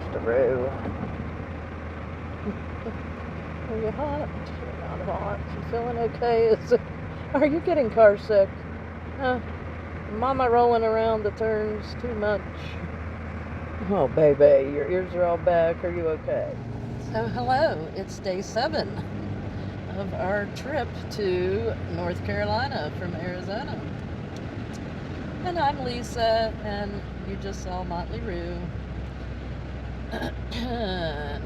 Bristol Rue. Are you hot? You're not hot. You feeling okay? Are you getting car sick? Mama rolling around the turns too much. Oh, baby, your ears are all back. Are you okay? So, hello. It's day 7 of our trip to North Carolina from Arizona. And I'm Lisa, and you just saw Motley Rue.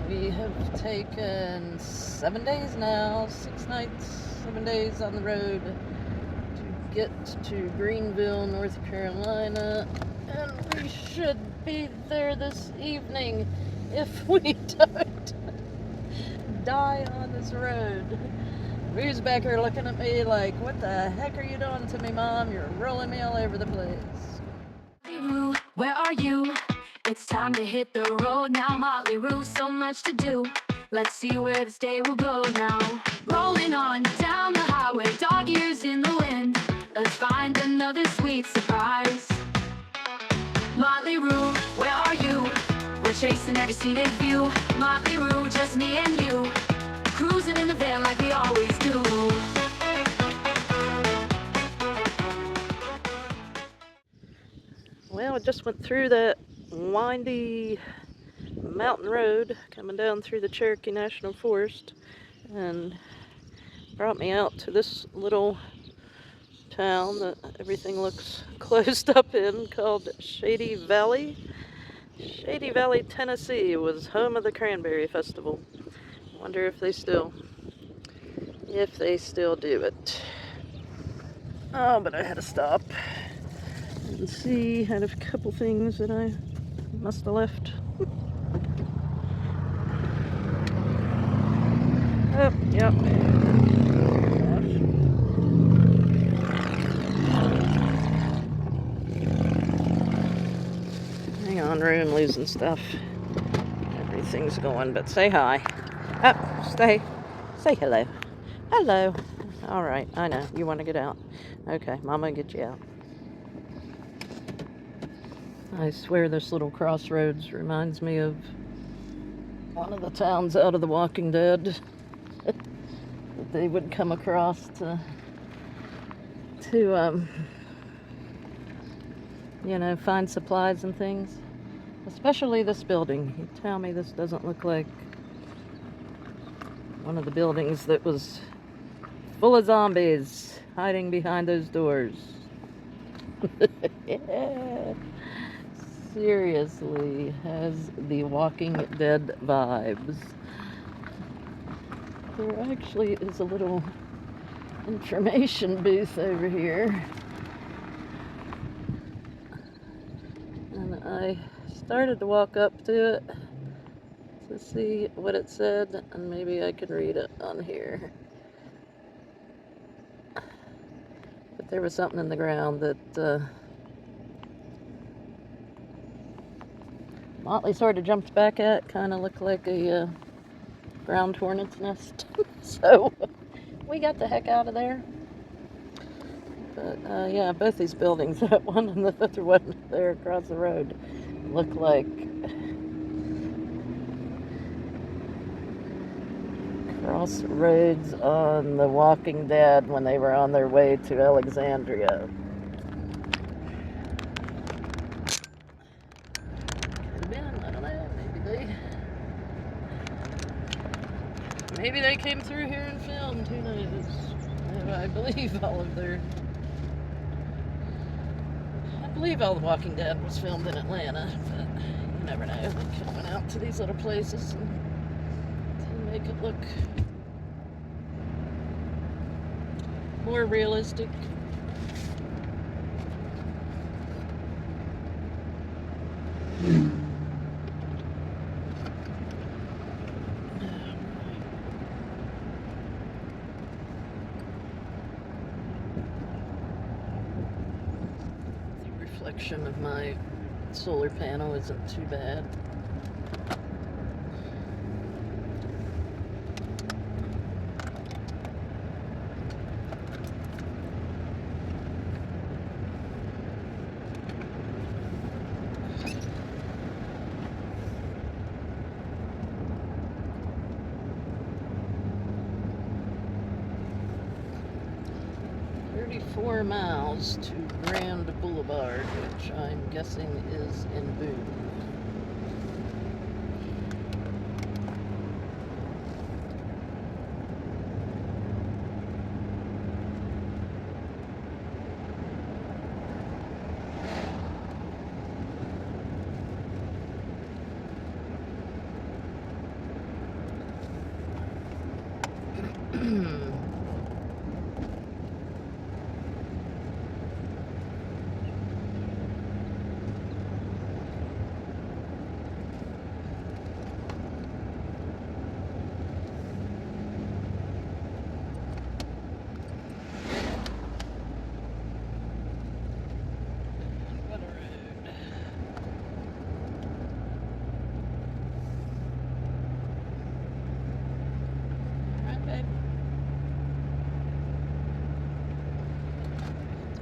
We have taken 7 days now, 6 nights, 7 days on the road to get to Greenville, North Carolina, and we should be there this evening if we don't die on this road. Rue's back here looking at me like, what the heck are you doing to me, Mom? You're rolling me all over the place. Motley Rue, where are you? It's time to hit the road now, Motley Rue, so much to do. Let's see where this day will go now. Rolling on down the highway, dog ears in the wind. Let's find another sweet surprise. Motley Rue, where are you? We're chasing every scenic view. Motley Rue, just me and you. Cruising in the van like we always do. Well, I just went through that windy mountain road coming down through the Cherokee National Forest and brought me out to this little town that everything looks closed up in called Shady Valley. Shady Valley, Tennessee was home of the Cranberry Festival. Wonder if they still do it. Oh, but I had to stop and see. Had a couple things that I must have left. Oh, yep. Hang on, Rue, I'm losing stuff. Everything's going, but say hi. Oh, say hello. Hello. All right, I know, you want to get out. Okay, Mama, get you out. I swear this little crossroads reminds me of one of the towns out of The Walking Dead that they would come across to find supplies and things. Especially this building. You tell me this doesn't look like one of the buildings that was full of zombies hiding behind those doors. Yeah. Seriously, has the Walking Dead vibes. There actually is a little information booth over here. And I started to walk up to it to see what it said, and maybe I could read it on here. But there was something in the ground that Motley sort of jumped back at. Kind of looked like a ground hornet's nest. So we got the heck out of there. But yeah, both these buildings, that one and the other one there across the road, look like crossroads on The Walking Dead when they were on their way to Alexandria. Could have been, I don't know, maybe they came through here and filmed, who knows. I believe all The Walking Dead was filmed in Atlanta, but you never know. They're coming out to these little places and to make it look more realistic. Reflection of my solar panel isn't too bad. 34 miles to Grand Boulevard, which I'm guessing is in Boone.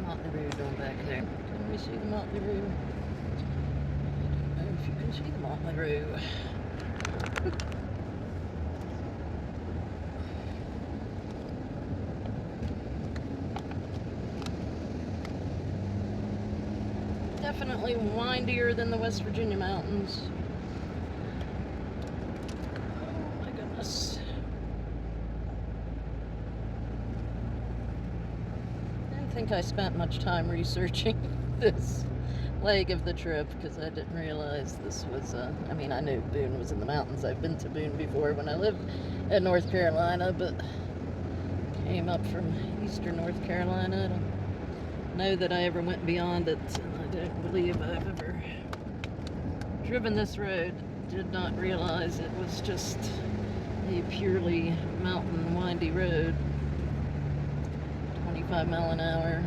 Motley Rue down back there. Can we see the Motley Rue? I don't know if you can see the Motley Rue. Definitely windier than the West Virginia mountains. Oh my goodness. I don't think I spent much time researching this leg of the trip because I didn't realize this was, I mean, I knew Boone was in the mountains. I've been to Boone before when I lived in North Carolina, but came up from eastern North Carolina. I don't know that I ever went beyond it, and I don't believe I've ever driven this road. Did not realize it was just a purely mountain windy road. 25 mile an hour.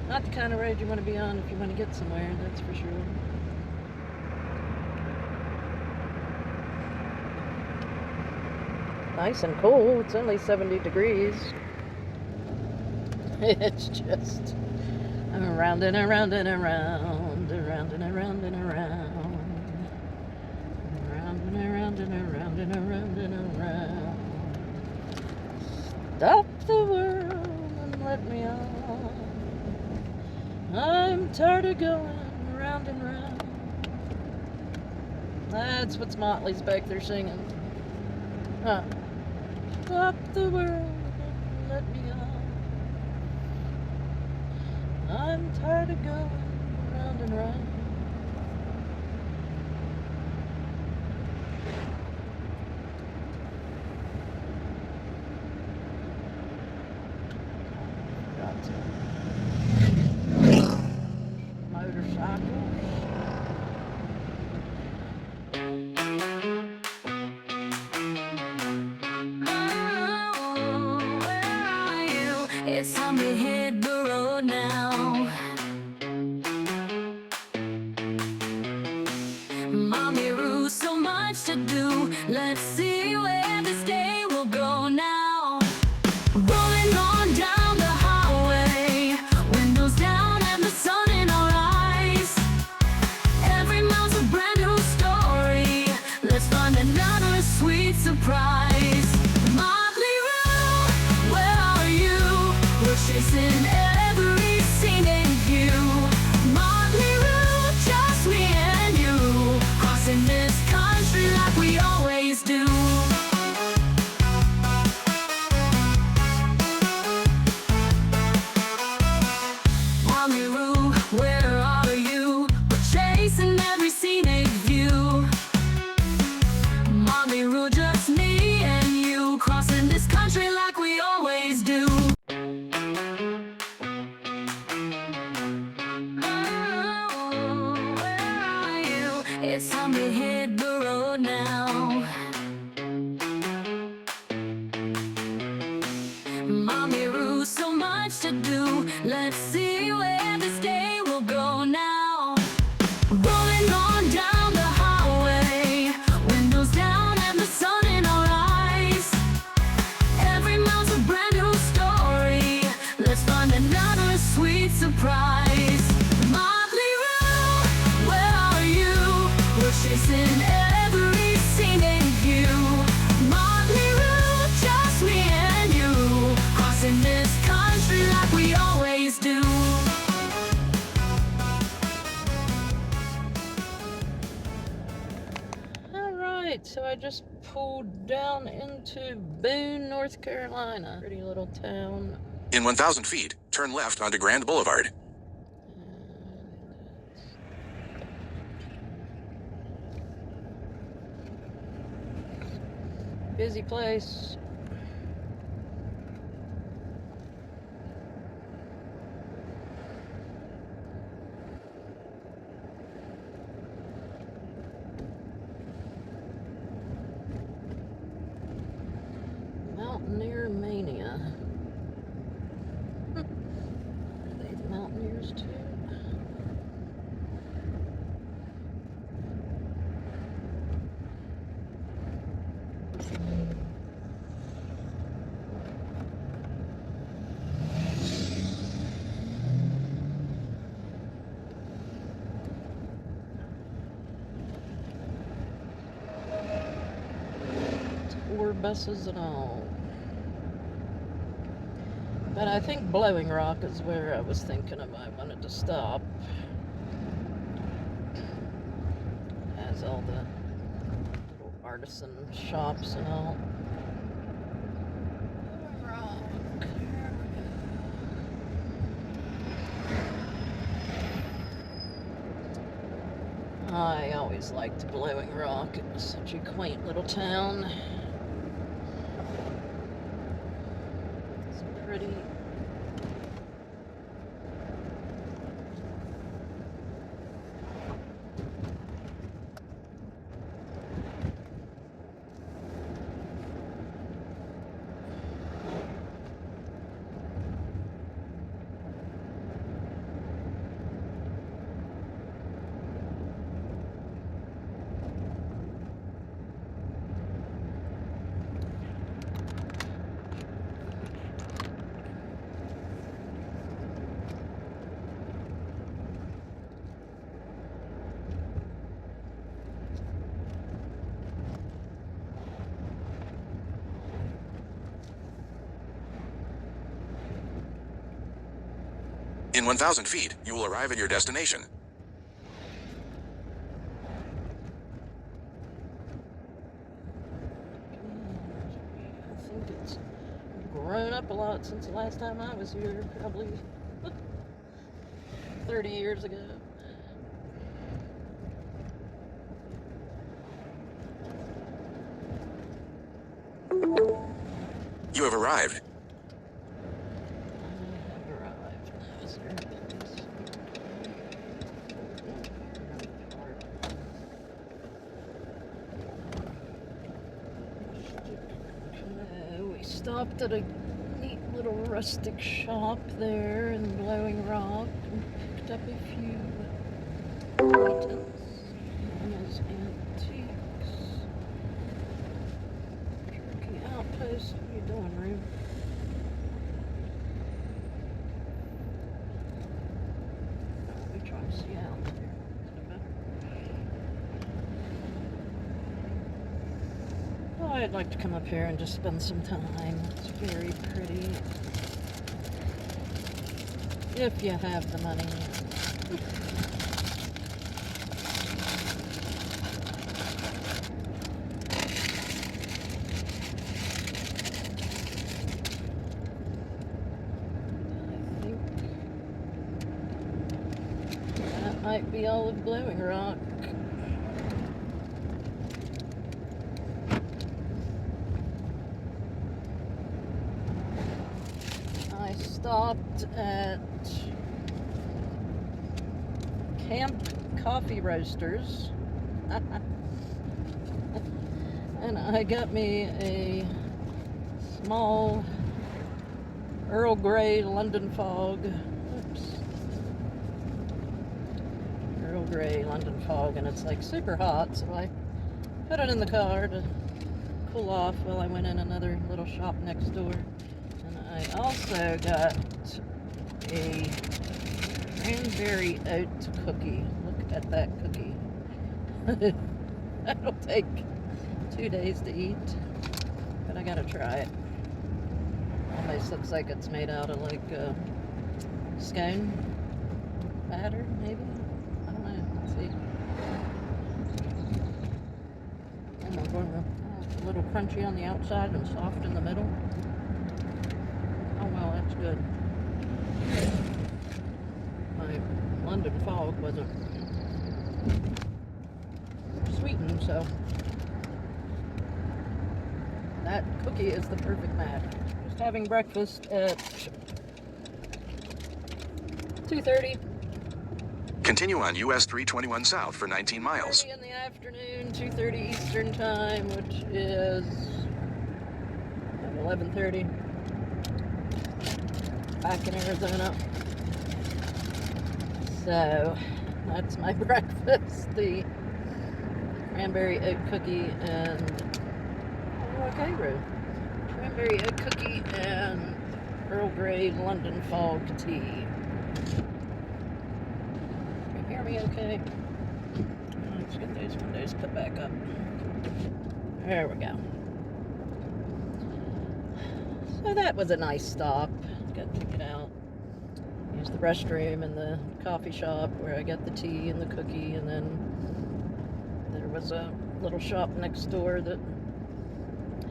Not the kind of road you want to be on if you want to get somewhere, that's for sure. Nice and cool. It's only 70 degrees. It's just around and around and around, around and around and around, around and around and around and around and around. Stop the world and let me on. I'm tired of going round and round. That's what Motley's back there singing. Stop the world and let me on. I'm tired of going round and round. Got some motorcycles. It's time to hit the road now. Motley Rue, so much to do. Let's see where this day will go now. Rolling on down the highway, windows down and the sun in our eyes. Every mile's a brand new story. Let's find another sweet surprise. Motley Rue, where are you? We're chasing every scenic view. Motley Rue, just me and you, crossing this country like we always do. Motley Rue, where are you? We're chasing every scenic view. Motley Rue, just me and you, crossing this country like we always do. It's time to hit the road now. Motley Rue, so much to do. Let's see where this day will go now. Rolling on down the highway, windows down and the sun in our eyes. Every mile's a brand new story. Let's find another sweet surprise. Motley Rue, where are you? We're chasing every scenic view. Alright, so I just pulled down into Boone, North Carolina. Pretty little town. In 1,000 feet, turn left onto Grand Boulevard. Busy place. Mountaineer Mania. Are they the Mountaineers too? Tour buses and all. But I think Blowing Rock is where I was thinking of. I wanted to stop. It has all the little artisan shops and all. Blowing Rock. I always liked Blowing Rock. It was such a quaint little town. Pretty. In 1,000 feet, you will arrive at your destination. I think it's grown up a lot since the last time I was here, probably 30 years ago. You have arrived. Stopped at a neat little rustic shop there in Blowing Rock and picked up a few items. Mama's Antiques. Turkey Outpost. What are you doing, Rue? We're trying to see out there. Oh, I'd like to come up here and just spend some time. It's very pretty. If you have the money. I think that might be all of Blowing Rock. Stopped at Camp Coffee Roasters and I got me a small Earl Grey London Fog. Oops. Earl Grey London Fog, and it's like super hot, so I put it in the car to cool off while I went in another little shop next door. I also got a cranberry oat cookie. Look at that cookie. That'll take 2 days to eat, but I gotta try it. Almost looks like it's made out of like scone batter, maybe? I don't know. Let's see. It's a little crunchy on the outside and soft in the middle. Oh well, that's good. My London fog wasn't sweetened, so that cookie is the perfect match. Just having breakfast at 2:30. Continue on US 321 South for 19 miles. 2:30 in the afternoon, 2:30 Eastern time, which is 11:30 back in Arizona. So that's my breakfast: the cranberry egg cookie and a.k.a. cranberry egg cookie and Earl Grey London fog tea. Hear me okay? Let's get these windows put back up. There we go. So that was a nice stop. Got to get out, use the restroom and the coffee shop where I got the tea and the cookie, and then there was a little shop next door that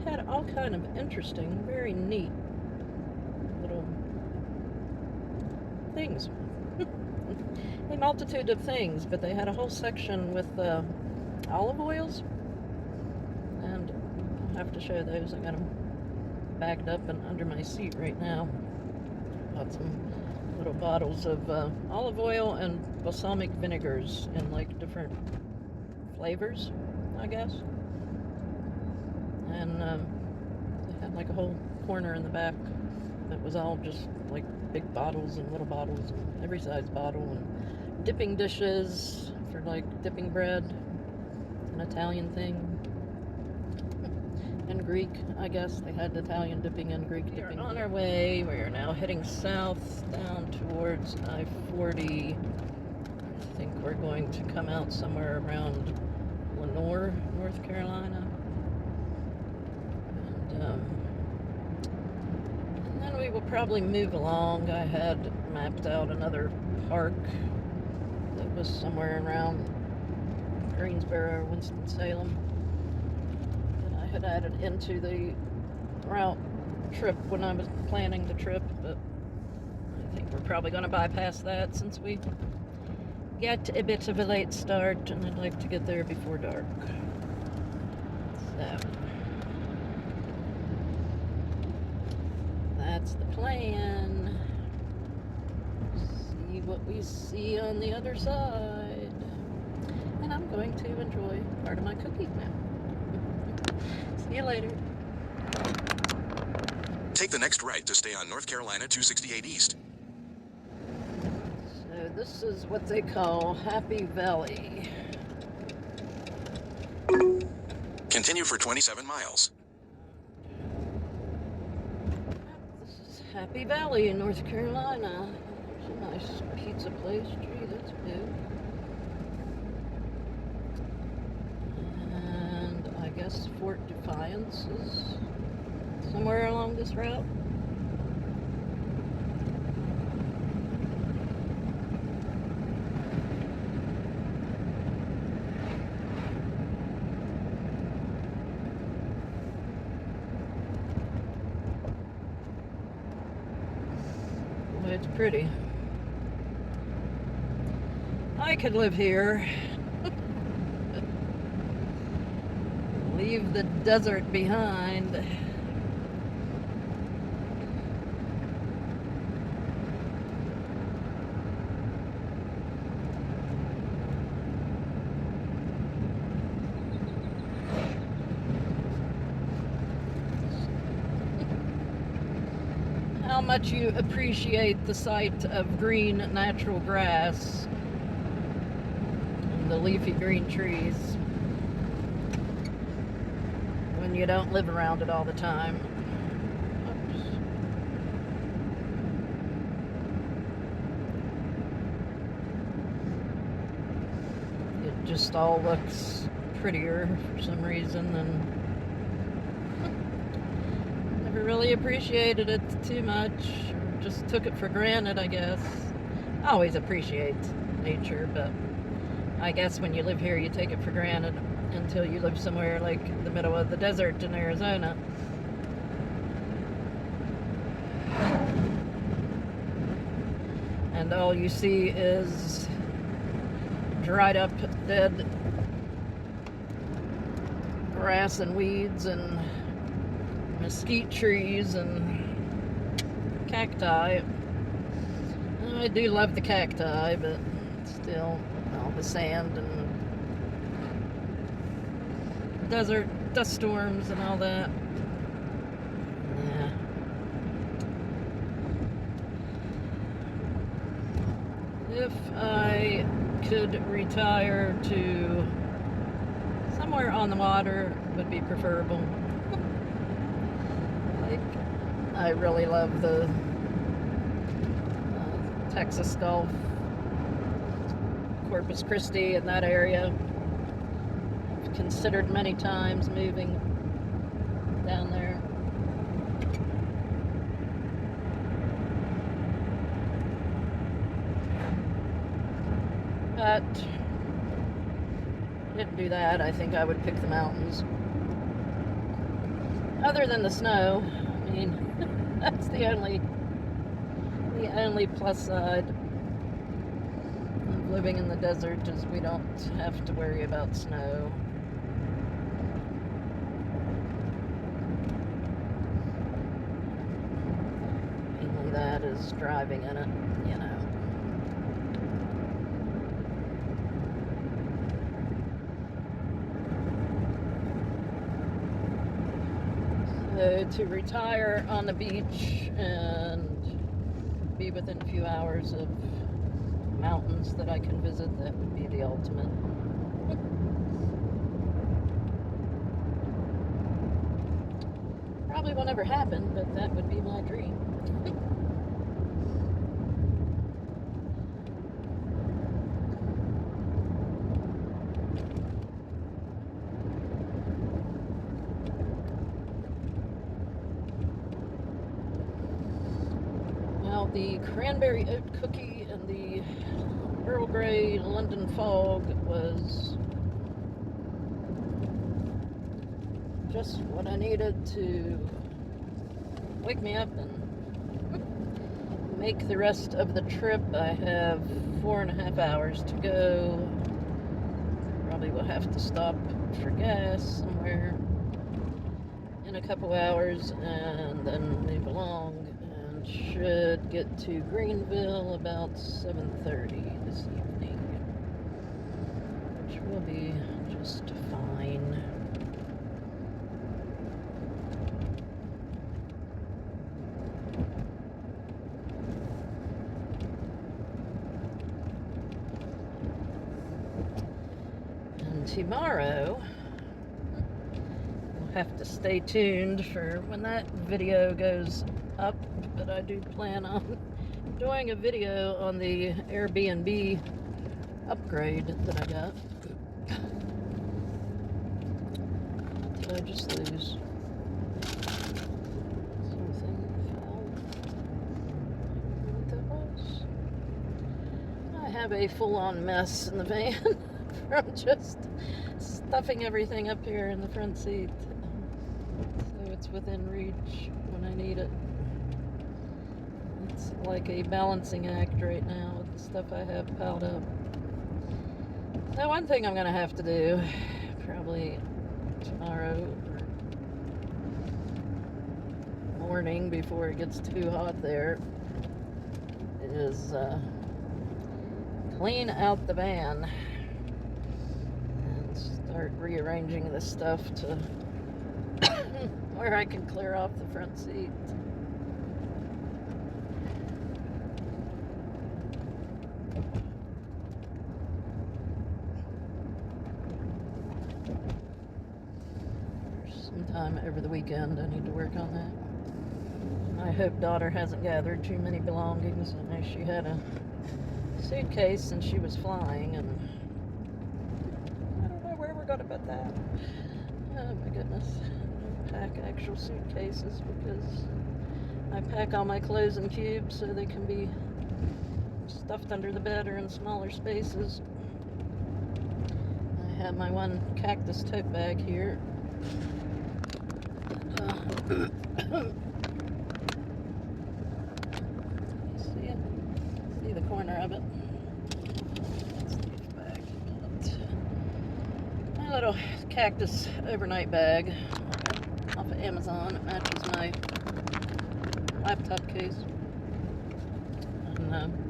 had all kind of interesting, very neat little things. A multitude of things, but they had a whole section with olive oils, and I'll have to show those. I got them bagged up and under my seat right now. Got some little bottles of olive oil and balsamic vinegars in like different flavors, I guess. And they had like a whole corner in the back that was all just like big bottles and little bottles and every size bottle, and dipping dishes for like dipping bread, an Italian thing, and Greek, I guess. They had Italian dipping and Greek dipping. We're on our way. We are now heading south down towards I-40. I think we're going to come out somewhere around Lenore, North Carolina. And then we will probably move along. I had mapped out another park that was somewhere around Greensboro, Winston-Salem, that I had added into the route trip when I was planning the trip, but I think we're probably going to bypass that since we get a bit of a late start, and I'd like to get there before dark. So that's the plan. See what we see on the other side. And I'm going to enjoy part of my cookie now. See you later. Take the next right to stay on North Carolina 268 East. So this is what they call Happy Valley. Continue for 27 miles. This is Happy Valley in North Carolina. There's a nice pizza place. Gee, that's new. And I guess Fort Defiance is somewhere along this route. Boy, it's pretty. I could live here. Leave the desert behind. How much you appreciate the sight of green natural grass and the leafy green trees when you don't live around it all the time. Oops. It just all looks prettier for some reason than never really appreciated it too much, or just took it for granted, I guess. I always appreciate nature, but I guess when you live here, you take it for granted until you live somewhere like the middle of the desert in Arizona. And all you see is dried up, dead grass and weeds and mesquite trees and cacti. I do love the cacti, but still, all the sand and desert dust storms and all that. Yeah. If I could retire to somewhere on the water, would be preferable. Like, I really love the Texas Gulf, Corpus Christi, in that area. I've considered many times moving down there. But I didn't do that. I think I would pick the mountains. Other than the snow, I mean, that's the only plus side of living in the desert is we don't have to worry about snow. Mainly that is driving in it, you know. So to retire on the beach and be within a few hours of mountains that I can visit, that would be the ultimate. Probably won't ever happen, but that would be my dream. The cranberry oat cookie and the Earl Grey London fog was just what I needed to wake me up and make the rest of the trip. I have 4.5 hours to go. Probably will have to stop for gas somewhere in a couple hours and then move along. Should get to Greenville about 7:30 this evening, which will be just fine. And tomorrow, we'll have to stay tuned for when that video goes up, but I do plan on doing a video on the Airbnb upgrade that I got. Did I just lose something? Fell. What that was? I have a full-on mess in the van from just stuffing everything up here in the front seat, so it's within reach when I need it. It's like a balancing act right now with the stuff I have piled up. So one thing I'm going to have to do, probably tomorrow or morning before it gets too hot there, is clean out the van and start rearranging this stuff to where I can clear off the front seat. Sometime over the weekend I need to work on that. I hope daughter hasn't gathered too many belongings. I know she had a suitcase and she was flying, and I don't know where we're going to put that. Oh my goodness. I don't pack actual suitcases because I pack all my clothes in cubes so they can be stuffed under the bed or in smaller spaces. have my one cactus tote bag here. See it? See the corner of it? That's the gift bag. But my little cactus overnight bag off of Amazon. It matches my laptop case. And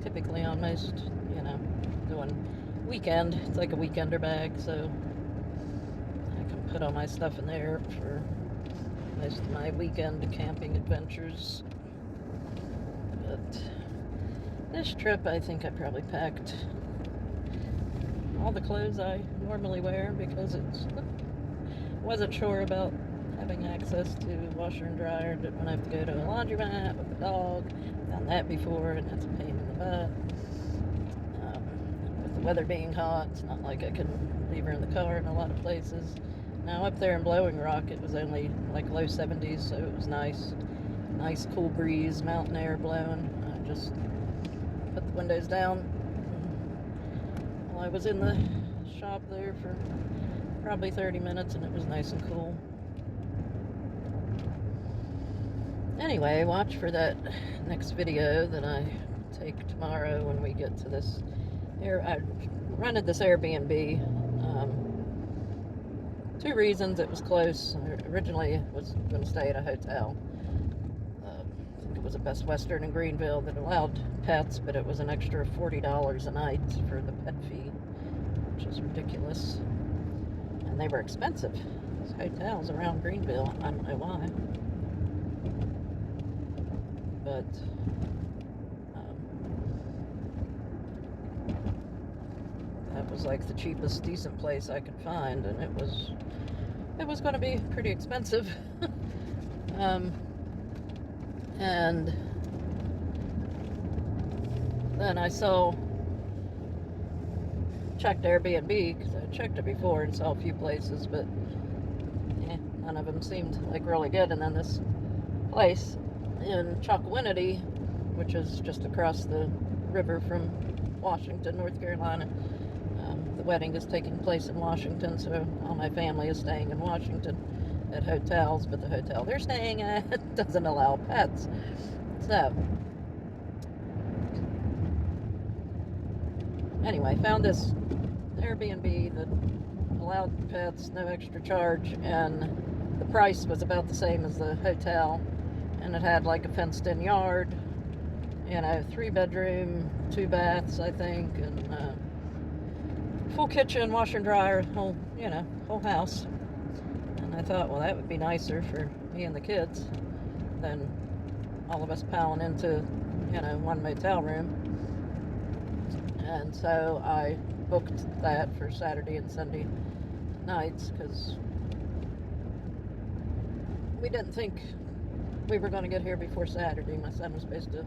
typically on most, doing weekend, it's like a weekender bag, so I can put all my stuff in there for most of my weekend camping adventures. But this trip, I think I probably packed all the clothes I normally wear because wasn't sure about having access to washer and dryer. Didn't want to have to go to a laundromat with the dog. Done that before, and that's a pain in the butt. With the weather being hot, it's not like I can leave her in the car in a lot of places. Now up there in Blowing Rock, it was only like low 70s, so it was nice. Nice cool breeze, mountain air blowing. I just put the windows down. Well, I was in the shop there for probably 30 minutes, and it was nice and cool. Anyway, watch for that next video that I take tomorrow when we get to this. I rented this Airbnb. 2 reasons: it was close. I originally was going to stay at a hotel. I think it was a Best Western in Greenville that allowed pets, but it was an extra $40 a night for the pet fee, which is ridiculous. And they were expensive. These hotels around Greenville, I don't know why. But that was like the cheapest decent place I could find, and it was going to be pretty expensive. And then I checked Airbnb because I checked it before and saw a few places, but none of them seemed like really good. And then this place in Chocowinity, which is just across the river from Washington, North Carolina. The wedding is taking place in Washington, so all my family is staying in Washington at hotels, but the hotel they're staying at doesn't allow pets. So, anyway, found this Airbnb that allowed pets, no extra charge, and the price was about the same as the hotel. And it had like a fenced-in yard, 3-bedroom, 2 baths, I think, and full kitchen, washer and dryer, whole house. And I thought, well, that would be nicer for me and the kids than all of us piling into, one motel room. And so I booked that for Saturday and Sunday nights because we didn't think we were going to get here before Saturday. My son was supposed to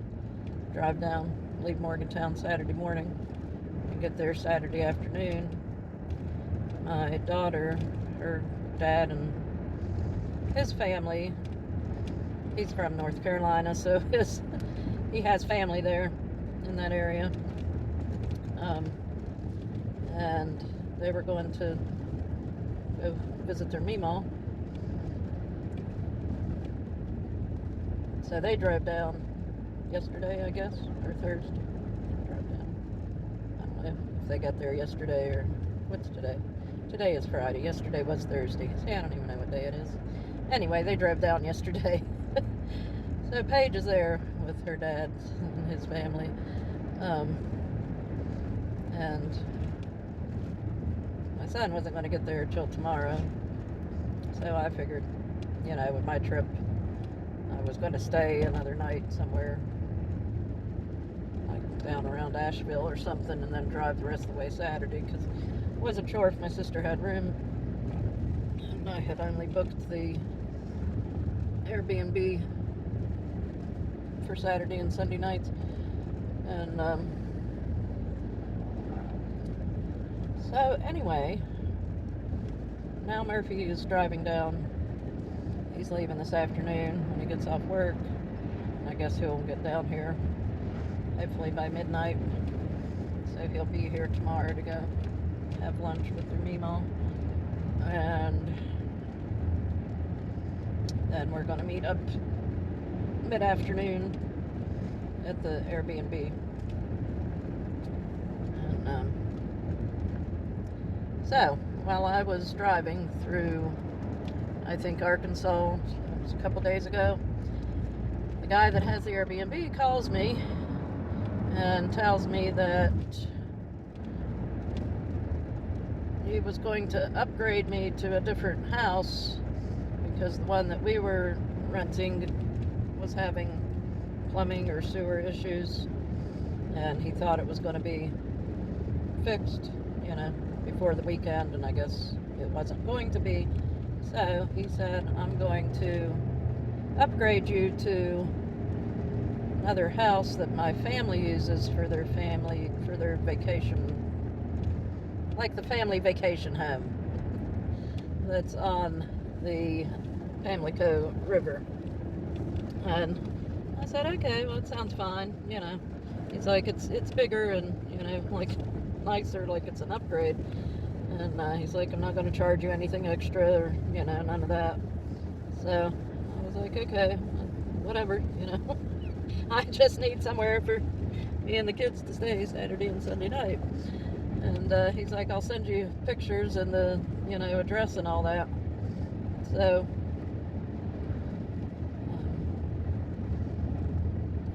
drive down, leave Morgantown Saturday morning, and get there Saturday afternoon. My daughter, her dad, and his family, he's from North Carolina, so he has family there in that area. And they were going to go visit their Meemaw. So they drove down yesterday, I guess, or Thursday. Drove down. I don't know if they got there yesterday or what's today. Today is Friday. Yesterday was Thursday. See, I don't even know what day it is. Anyway, they drove down yesterday. So Paige is there with her dad and his family. And my son wasn't going to get there till tomorrow. So I figured, with my trip, I was going to stay another night somewhere, like down around Asheville or something, and then drive the rest of the way Saturday, because I wasn't sure if my sister had room. And I had only booked the Airbnb for Saturday and Sunday nights. And, so anyway, now Murphy is driving down. He's leaving this afternoon when he gets off work. And I guess he'll get down here hopefully by midnight. So he'll be here tomorrow to go have lunch with their Meemaw. And then we're going to meet up mid-afternoon at the Airbnb. And so while I was driving through, I think, Arkansas, it was a couple days ago, the guy that has the Airbnb calls me and tells me that he was going to upgrade me to a different house because the one that we were renting was having plumbing or sewer issues, and he thought it was going to be fixed, before the weekend, and I guess it wasn't going to be. So he said, I'm going to upgrade you to another house that my family uses for their vacation, like the family vacation home that's on the Pamlico River. And I said, okay, well, it sounds fine, He's like, it's bigger and, like nicer, like it's an upgrade. And he's like, I'm not going to charge you anything extra or, none of that. So I was like, okay, whatever, I just need somewhere for me and the kids to stay Saturday and Sunday night. And he's like, I'll send you pictures and the, address and all that. So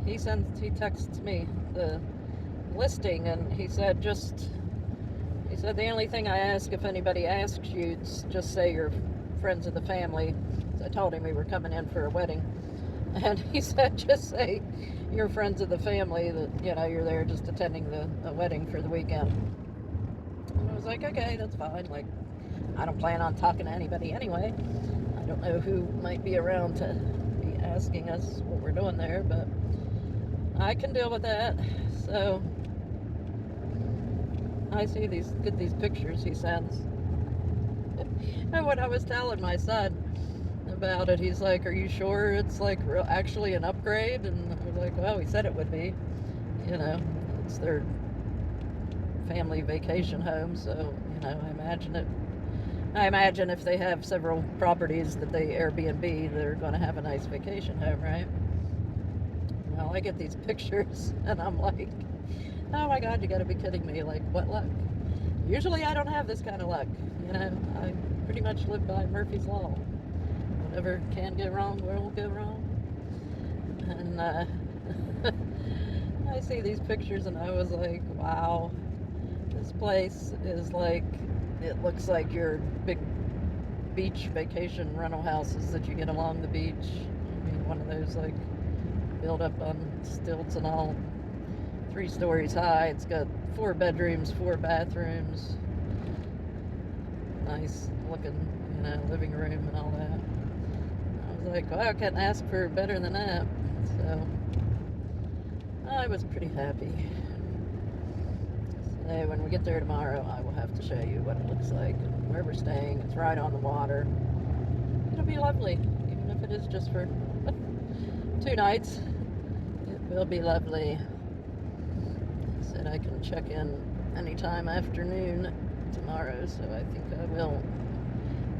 he texts me the listing, and he said the only thing I ask, if anybody asks you, just say you're friends of the family. So I told him we were coming in for a wedding, and he said just say you're friends of the family, that you're there just attending a wedding for the weekend. And I was like, okay, that's fine. Like, I don't plan on talking to anybody anyway. I don't know who might be around to be asking us what we're doing there, but I can deal with that. So I see these pictures he sends. And when I was telling my son about it, he's like, are you sure it's like actually an upgrade? And I was like, well, he said it would be. It's their family vacation home, so I imagine if they have several properties that they Airbnb, they're going to have a nice vacation home, right? Well, I get these pictures and I'm like, oh my God, you got to be kidding me. Like, what luck? Usually I don't have this kind of luck. I pretty much live by Murphy's Law. Whatever can go wrong will go wrong. And I see these pictures and I was like, wow, this place is like, it looks like your big beach vacation rental houses that you get along the beach. I mean, one of those like built up on stilts and all, 3 stories high. It's got 4 bedrooms, 4 bathrooms, nice looking, living room and all that. I was like, well, I can't ask for better than that. So I was pretty happy. So when we get there tomorrow, I will have to show you what it looks like and where we're staying. It's right on the water. It'll be lovely, even if it is just for 2 nights. It will be lovely. I said I can check in anytime afternoon tomorrow, so I think I will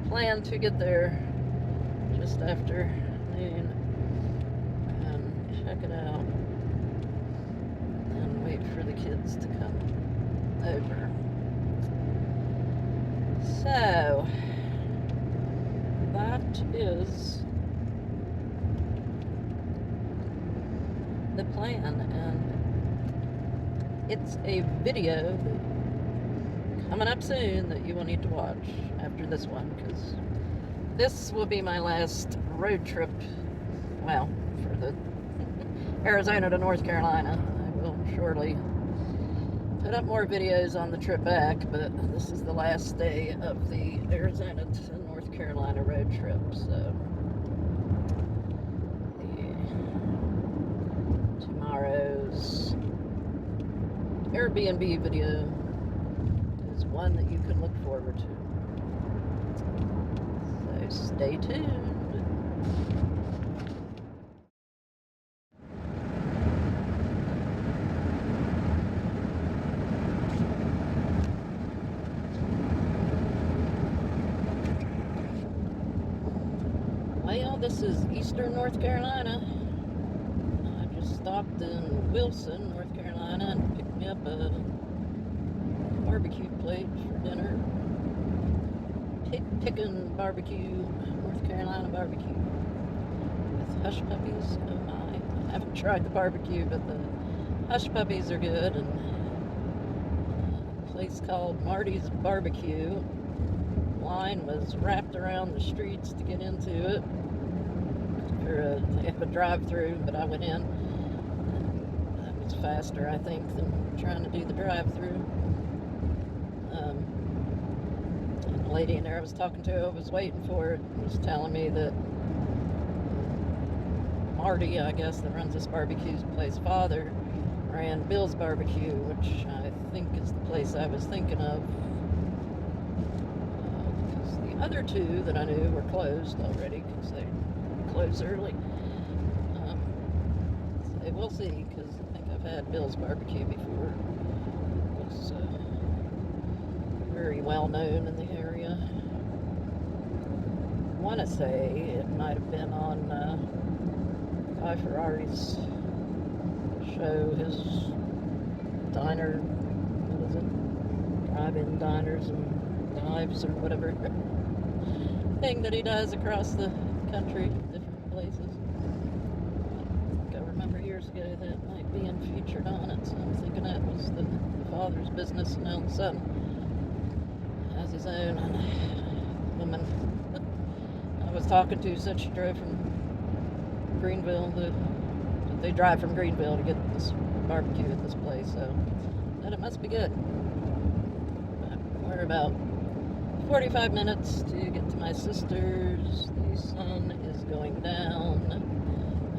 plan to get there just after noon and check it out and wait for the kids to come over. So that is the plan, and it's a video coming up soon that you will need to watch after this one, because this will be my last road trip, well, for the Arizona to North Carolina. I will surely put up more videos on the trip back, but this is the last day of the Arizona to North Carolina road trip, so tomorrow's Airbnb video is one that you can look forward to. So stay tuned. This is Eastern North Carolina. I just stopped in Wilson, North Carolina, and picked me up a barbecue plate for dinner. Pickin' barbecue, North Carolina barbecue with hush puppies. Oh my! I haven't tried the barbecue, but the hush puppies are good. And a place called Marty's Barbecue. Line was wrapped around the streets to get into it. They have a drive-through, but I went in. That was faster, I think, than trying to do the drive-through. The lady in there I was talking to, I was waiting for it, was telling me that Marty, I guess, that runs this barbecue place, father ran Bill's Barbecue, which I think is the place I was thinking of. Because the other two that I knew were closed already, because they close early. So we'll see, because I think I've had Bill's Barbecue before. It's very well known in the area. I want to say it might have been on Guy Ferrari's show, his diner, what is it? Drive-in diners and dives or whatever thing that he does across the country, different places. I remember years ago that might be featured on it, so I'm thinking that was the father's business, and now the son has his own. Woman I was talking to said she drove from Greenville. They drive from Greenville to get this barbecue at this place, so that it must be good. But we're about 45 minutes to get to my sister's. The sun is going down,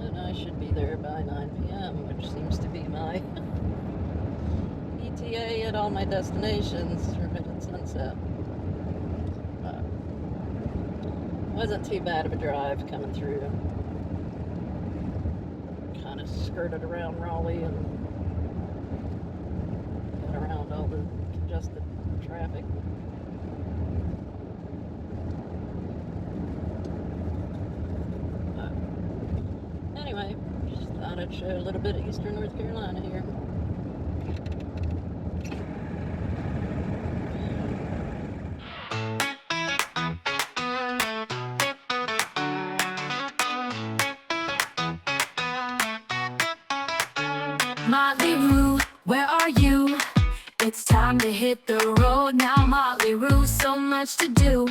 and I should be there by 9 p.m., which seems to be my ETA at all my destinations, right at sunset. But wasn't too bad of a drive coming through. Kind of skirted around Raleigh and got around all the congested traffic. Anyway, just thought I'd show a little bit of Eastern North Carolina here. Motley Rue, where are you? It's time to hit the road now. Motley Rue, so much to do.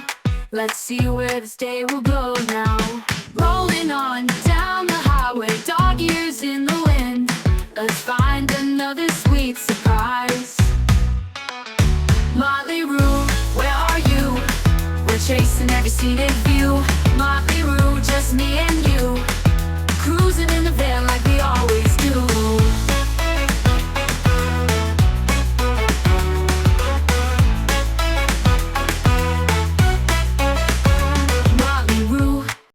Let's see where this day will go now. Rolling on down the highway, dog ears in the wind. Let's find another sweet surprise. Motley Rue, where are you? We're chasing every scenic